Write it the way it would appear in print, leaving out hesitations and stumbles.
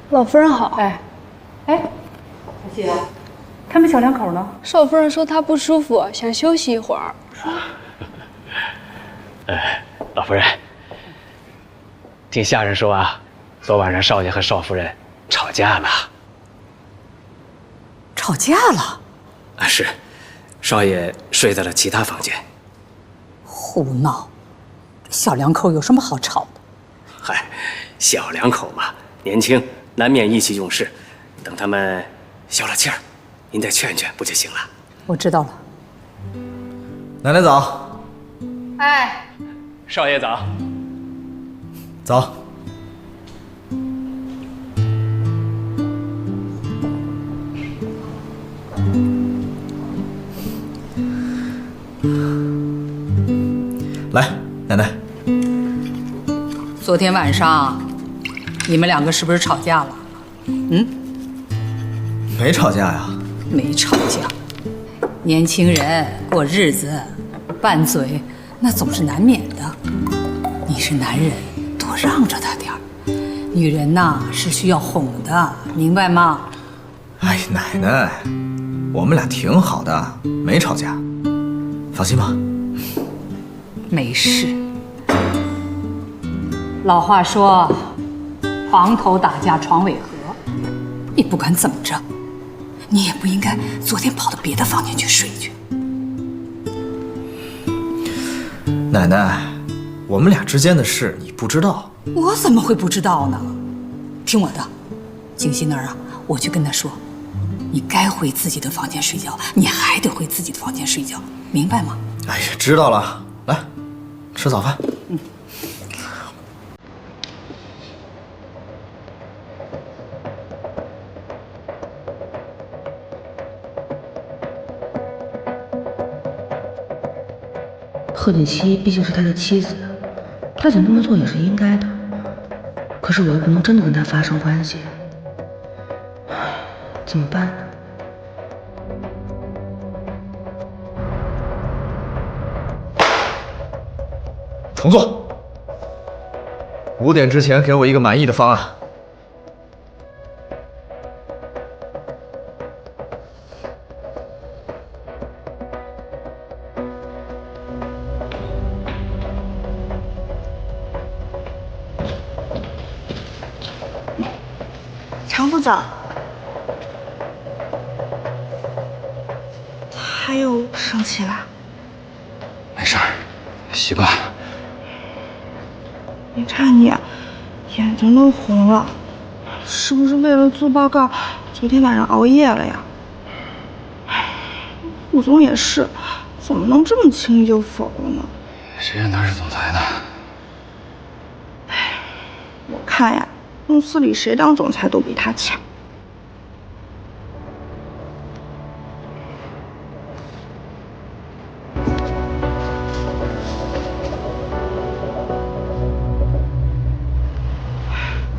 老夫人好。哎，小姐，他们小两口呢？少夫人说她不舒服，想休息一会儿。老夫人，听下人说啊，昨晚上少爷和少夫人吵架了。吵架了？啊，是，少爷睡在了其他房间。胡闹！小两口有什么好吵的？嗨，小两口嘛，年轻难免意气用事，等他们消了气儿，您再劝劝不就行了？我知道了。奶奶早。哎，少爷早。早。来，奶奶。昨天晚上，你们两个是不是吵架了？没吵架呀。没吵架。年轻人过日子，拌嘴那总是难免的。你是男人，多让着他点儿。女人呐是需要哄的，明白吗？哎，奶奶，我们俩挺好的，没吵架，放心吧。没事。老话说，床头打架床尾和。你不管怎么着，你也不应该昨天跑到别的房间去睡去。奶奶，我们俩之间的事你不知道。我怎么会不知道呢？听我的，景熙那儿啊，我去跟他说，你该回自己的房间睡觉，你还得回自己的房间睡觉，明白吗？哎呀，知道了。来，吃早饭。贺锦熙毕竟是他的妻子，他想这么做也是应该的。可是我又不能真的跟他发生关系，唉，怎么办呢？重做。5点之前给我一个满意的方案。常副总，他又生气了。没事儿，习惯了。你看你，眼睛都红了，是不是为了做报告，昨天晚上熬夜了呀？副总也是，怎么能这么轻易就否了呢？谁让他是总裁呢？我看呀，公司里谁当总裁都比他强。